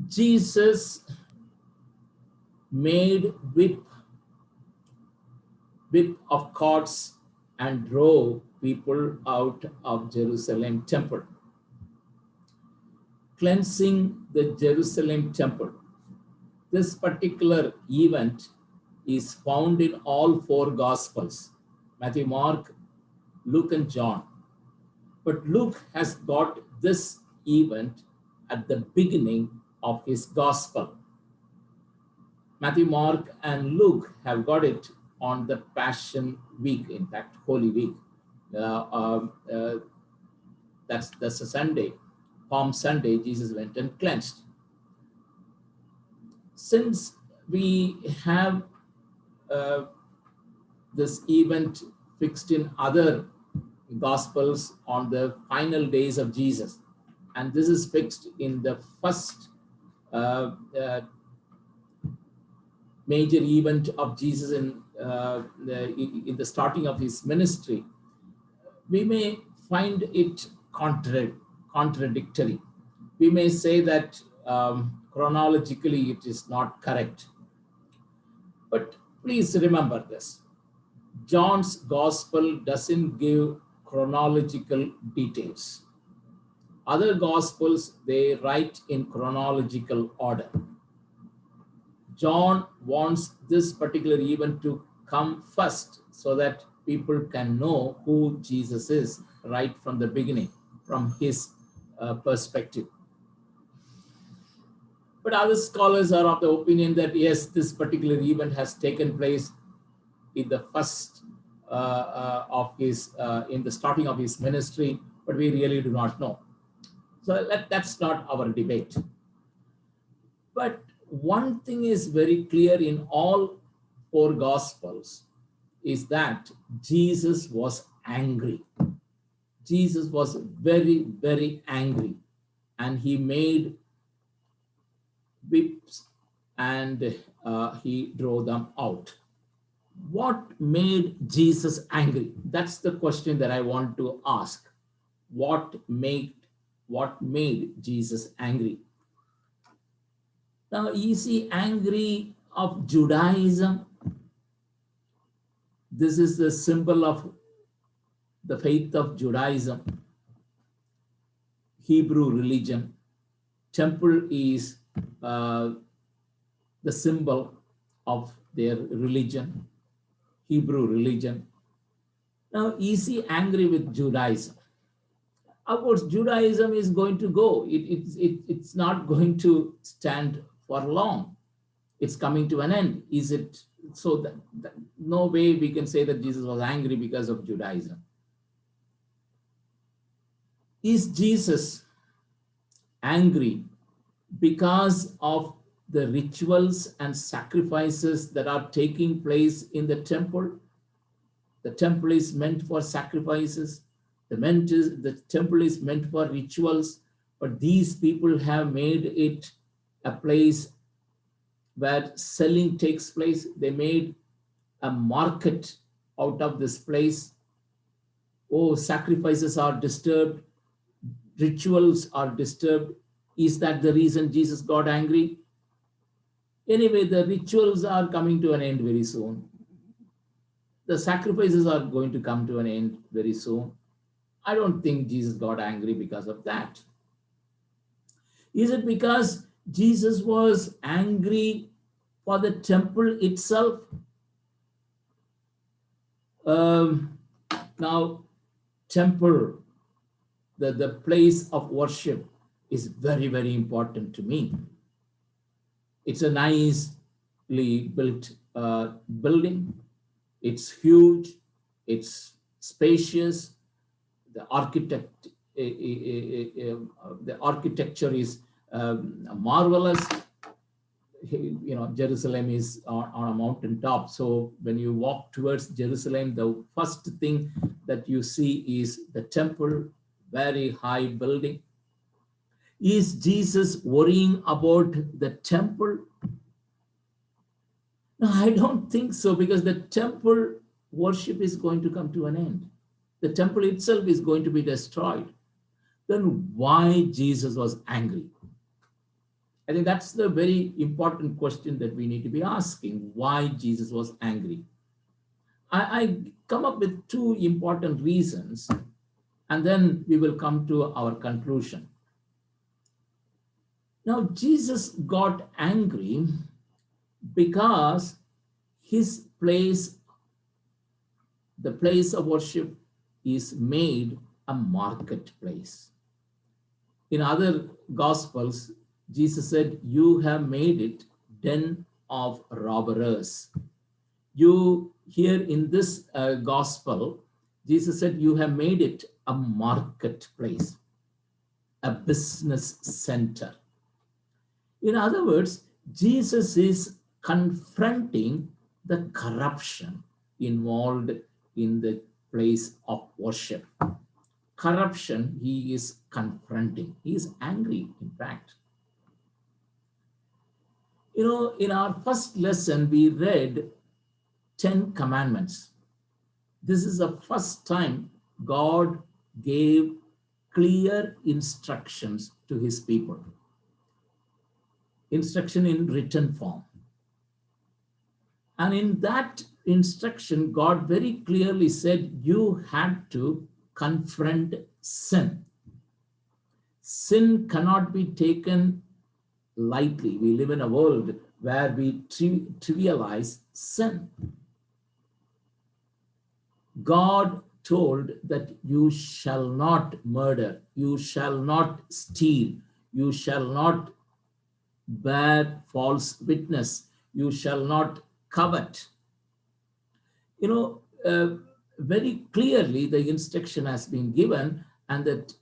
Jesus made whip of cords and drove people out of Jerusalem temple, cleansing the Jerusalem temple. This particular event is found in all four Gospels, Matthew, Mark, Luke, and John. But Luke has got this event at the beginning of his Gospel. Matthew, Mark, and Luke have got it on the Passion Week, in fact, Holy Week. That's a Sunday, Palm Sunday, Jesus went and cleansed. Since we have this event fixed in other Gospels on the final days of Jesus, and this is fixed in the first major event of Jesus in the starting of his ministry, we may find it contradictory. We may say that chronologically it is not correct. But please remember this. John's Gospel doesn't give chronological details. Other Gospels, they write in chronological order. John wants this particular event to come first so that people can know who Jesus is right from the beginning, from his perspective. But other scholars are of the opinion that yes, this particular event has taken place in the first in the starting of his ministry, but we really do not know. So that's not our debate. But one thing is very clear in all four Gospels is that Jesus was angry. Jesus was very, very angry, and he made whips and he drove them out. What made Jesus angry? That's the question that I want to ask. What made Jesus angry? Now, is he angry of Judaism? This is the symbol of the faith of Judaism, Hebrew religion. Temple is the symbol of their religion, Hebrew religion. Now, is he angry with Judaism? Of course, Judaism is going to go. It's not going to stand for long. It's coming to an end. Is it so that no way we can say that Jesus was angry because of Judaism? Is Jesus angry because of the rituals and sacrifices that are taking place in the temple? The temple is meant for sacrifices. The temple is meant for rituals, but these people have made it a place where selling takes place. They made a market out of this place. Oh, sacrifices are disturbed. Rituals are disturbed. Is that the reason Jesus got angry? Anyway, the rituals are coming to an end very soon. The sacrifices are going to come to an end very soon. I don't think Jesus got angry because of that. Is it because Jesus was angry for the temple itself? Now, temple, the place of worship is very, very important to me. It's a nicely built building. It's huge. It's spacious. The architecture is marvelous. You know, Jerusalem is on a mountain top. So when you walk towards Jerusalem, the first thing that you see is the temple, very high building. Is Jesus worrying about the temple? No, I don't think so, because the temple worship is going to come to an end. The temple itself is going to be destroyed. Then why Jesus was angry? I think that's the very important question that we need to be asking, why Jesus was angry. I come up with two important reasons, and then we will come to our conclusion. Now, Jesus got angry because his place, the place of worship, is made a marketplace. In other gospels, Jesus said, "You have made it den of robbers." You here in this gospel, Jesus said, "You have made it a marketplace, a business center." In other words, Jesus is confronting the corruption involved in the place of worship. Corruption he is confronting. He is angry, in fact. You know, in our first lesson, we read 10 commandments. This is the first time God gave clear instructions to his people. Instruction in written form. And in that instruction, God very clearly said, you had to confront sin. Sin cannot be taken lightly. We live in a world where we trivialize sin. God told that you shall not murder, you shall not steal, you shall not bear false witness, you shall not covet. You know, very clearly the instruction has been given, and that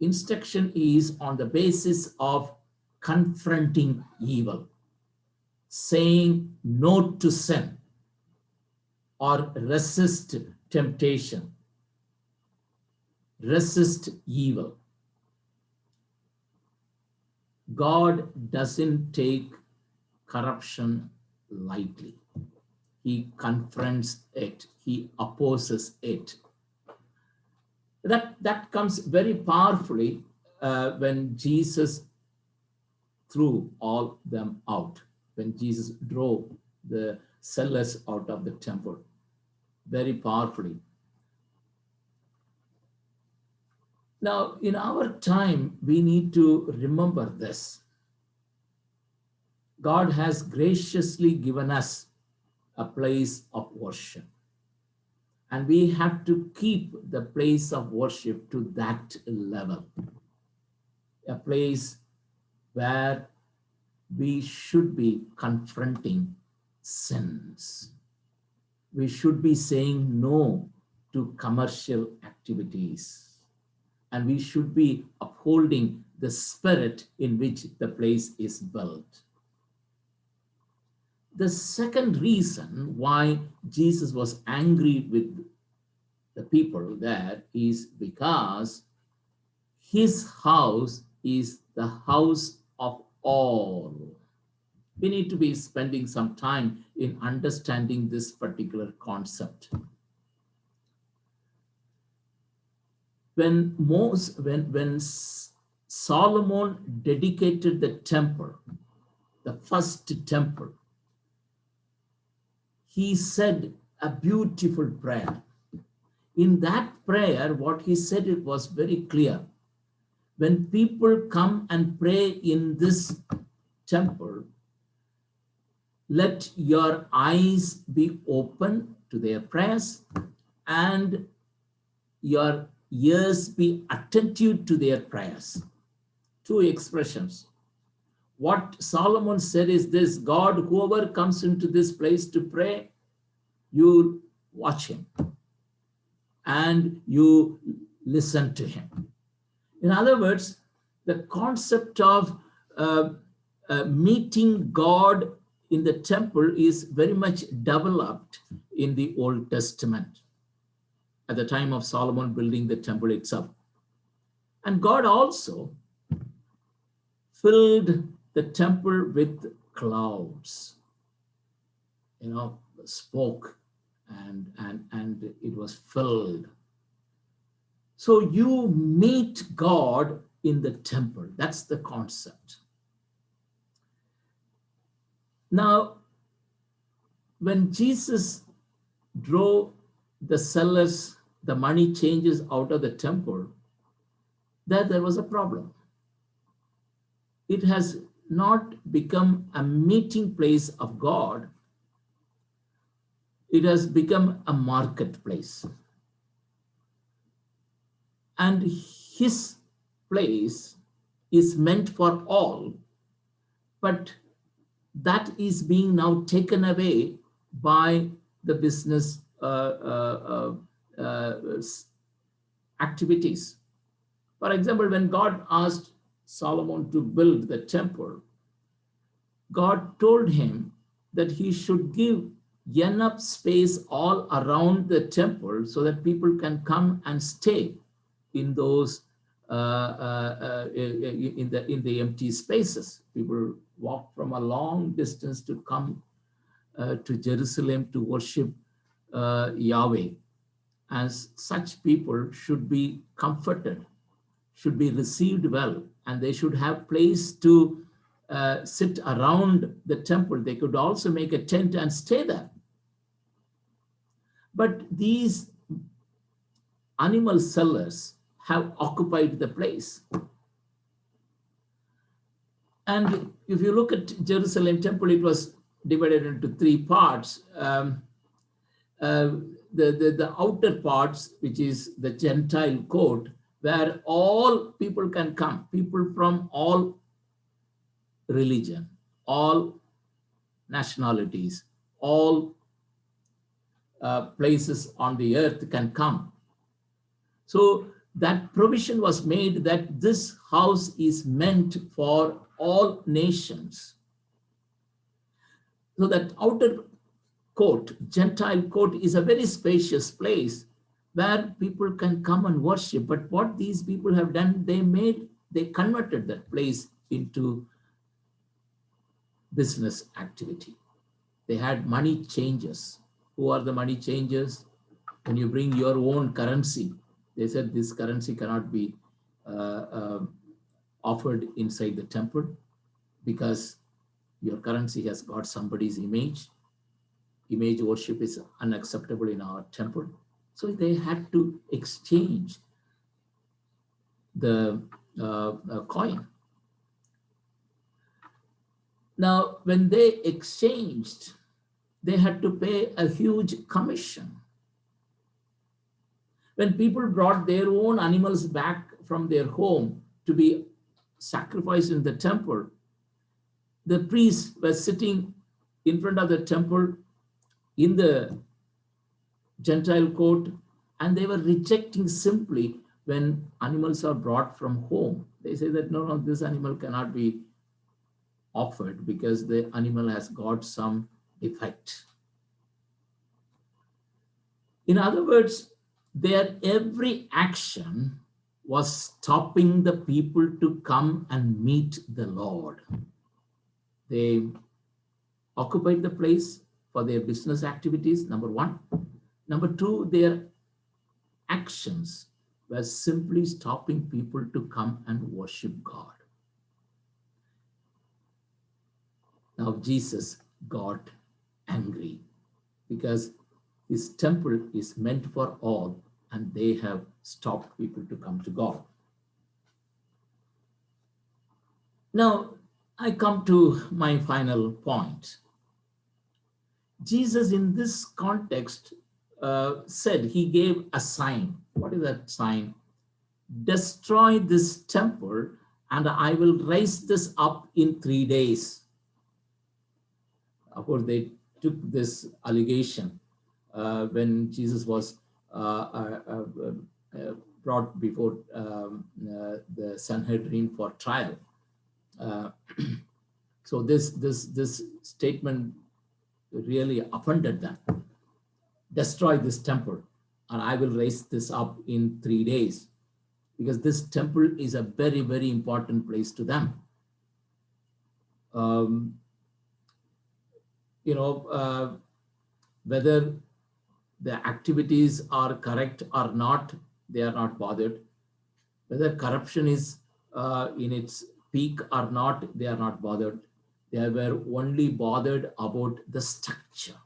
instruction is on the basis of confronting evil, saying no to sin, or resist temptation, resist evil. God doesn't take corruption lightly. He confronts it, he opposes it. That comes very powerfully when Jesus threw all them out, when Jesus drove the sellers out of the temple, very powerfully. Now, in our time, we need to remember this. God has graciously given us a place of worship. And we have to keep the place of worship to that level. A place where we should be confronting sins. We should be saying no to commercial activities. And we should be upholding the spirit in which the place is built. The second reason why Jesus was angry with the people there is because his house is the house of all. We need to be spending some time in understanding this particular concept. When Solomon dedicated the temple, the first temple, he said a beautiful prayer. In that prayer, what he said, it was very clear. When people come and pray in this temple, let your eyes be open to their prayers and your ears be attentive to their prayers. Two expressions. What Solomon said is this: God, whoever comes into this place to pray, you watch him and you listen to him. In other words, the concept of meeting God in the temple is very much developed in the Old Testament at the time of Solomon building the temple itself. And God also filled the temple with clouds, you know, smoke, and it was filled. So you meet God in the temple. That's the concept. Now, when Jesus drove the sellers, the money changers out of the temple, there was a problem. It has not become a meeting place of God. It has become a marketplace. And his place is meant for all, but that is being now taken away by the business activities. For example, when God asked Solomon to build the temple, God told him that he should give enough space all around the temple so that people can come and stay in those in the empty spaces. People walk from a long distance to come to Jerusalem to worship Yahweh. As such people should be comforted, should be received well, and they should have place to sit around the temple. They could also make a tent and stay there. But these animal sellers have occupied the place. And if you look at Jerusalem temple, it was divided into three parts. The outer parts, which is the Gentile court, where all people can come, people from all religion, all nationalities, all places on the earth can come. So that provision was made that this house is meant for all nations. So that outer court, Gentile court, is a very spacious place where people can come and worship. But what these people have done, they converted that place into business activity. They had money changers. Who are the money changers? When you bring your own currency, they said this currency cannot be offered inside the temple because your currency has got somebody's image. Image worship is unacceptable in our temple. So they had to exchange the coin. Now, when they exchanged, they had to pay a huge commission. When people brought their own animals back from their home to be sacrificed in the temple, the priests were sitting in front of the temple in the Gentile court, and they were rejecting simply when animals are brought from home. They say that no, this animal cannot be offered because the animal has got some defect. In other words, their every action was stopping the people to come and meet the Lord. They occupied the place for their business activities, number one. Number two, their actions were simply stopping people to come and worship God. Now Jesus got angry because his temple is meant for all, and they have stopped people to come to God. Now, I come to my final point. Jesus, in this context, said he gave a sign. What is that sign? Destroy this temple, and I will raise this up in 3 days. Of course, they took this allegation when Jesus was brought before the Sanhedrin for trial. So this statement really offended them. Destroy this temple, and I will raise this up in 3 days, because this temple is a very, very important place to them. Whether the activities are correct or not, they are not bothered. Whether corruption is in its peak or not, they are not bothered. They were only bothered about the structure.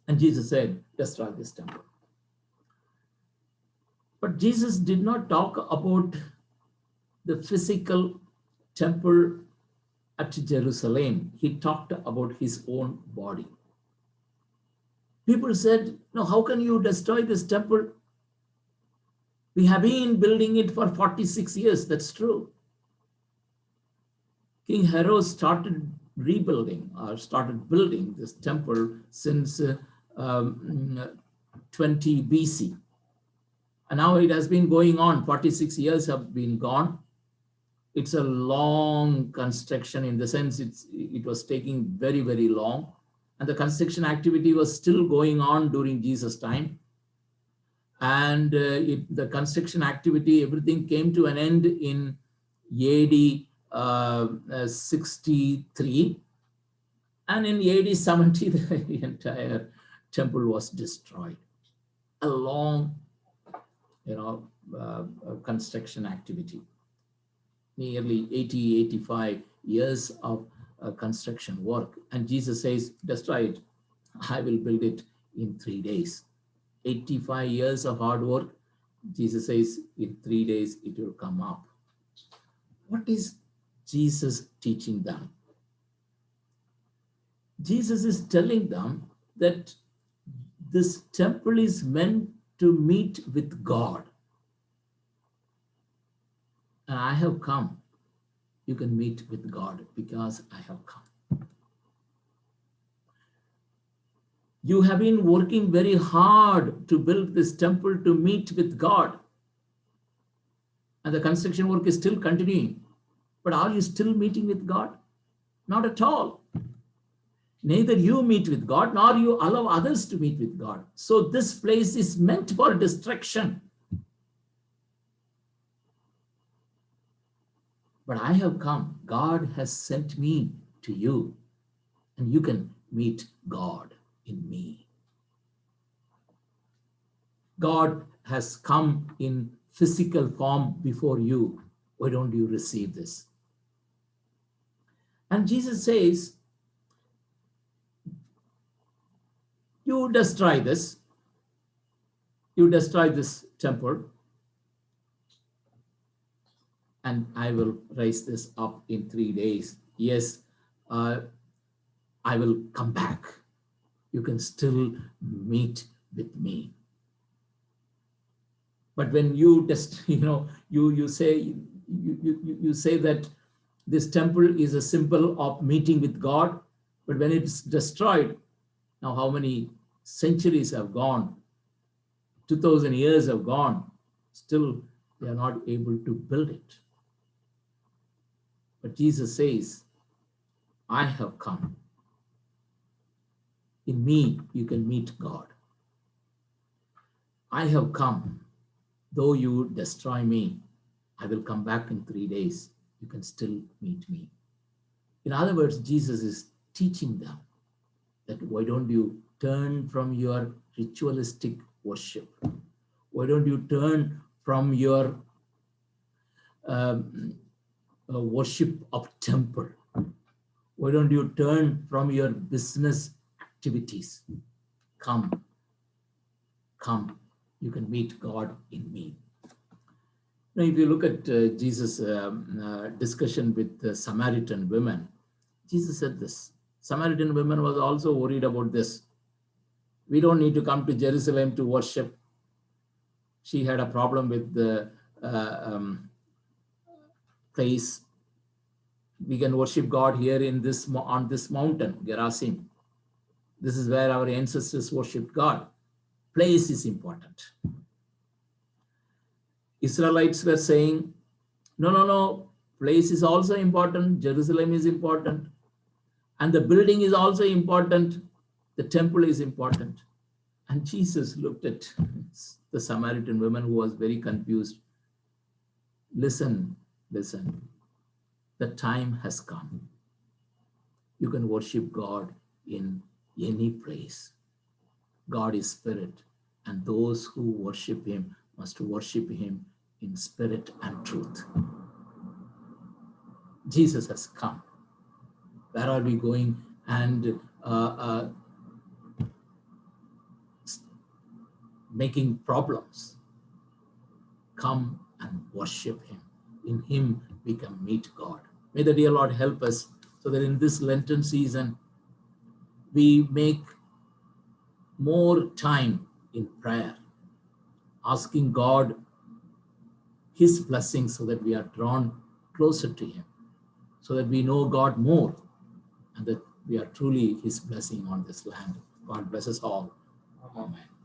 And Jesus said, destroy this temple. But Jesus did not talk about the physical temple at Jerusalem. He talked about his own body. People said, no, how can you destroy this temple? We have been building it for 46 years. That's true. King Herod started rebuilding or started building this temple since 20 BC. And now it has been going on. 46 years have been gone. It's a long construction in the sense it was taking very, very long. And the construction activity was still going on during Jesus' time. And the construction activity, everything came to an end in AD 63. And in AD 70, the entire temple was destroyed. A long, construction activity. Nearly 80, 85 years of construction work. And Jesus says, destroy it. I will build it in 3 days. 85 years of hard work. Jesus says, in 3 days, it will come up. What is Jesus teaching them? Jesus is telling them that this temple is meant to meet with God. And I have come. You can meet with God because I have come. You have been working very hard to build this temple to meet with God. And the construction work is still continuing. But are you still meeting with God? Not at all. Neither you meet with God, nor you allow others to meet with God. So this place is meant for destruction. But I have come. God has sent me to you. And you can meet God in me. God has come in physical form before you. Why don't you receive this? And Jesus says, you destroy this. You destroy this temple. And I will raise this up in 3 days. Yes, I will come back. You can still meet with me. But when you just, you say that this temple is a symbol of meeting with God, but when it's destroyed, now how many centuries have gone? 2000 years have gone. Still, they are not able to build it. But Jesus says, I have come. In me, you can meet God. I have come. Though you destroy me, I will come back in 3 days. You can still meet me. In other words, Jesus is teaching them that why don't you turn from your ritualistic worship? Why don't you turn from your worship of temple? Why don't you turn from your business activities? Come. You can meet God in me. Now, if you look at Jesus' discussion with the Samaritan women, Jesus said this. Samaritan women was also worried about this. We don't need to come to Jerusalem to worship. She had a problem with the place. We can worship God here on this mountain, Gerasim. This is where our ancestors worshipped God. Place is important. Israelites were saying, no, place is also important. Jerusalem is important. And the building is also important. The temple is important. And Jesus looked at the Samaritan woman who was very confused. Listen. The time has come. You can worship God in any place. God is spirit, and those who worship him must worship him in spirit and truth. Jesus has come. Where are we going? And making problems. Come and worship him. In him we can meet God. May the dear Lord help us so that in this Lenten season we make more time in prayer, asking God his blessings so that we are drawn closer to him, so that we know God more and that we are truly his blessing on this land. God bless us all. Amen.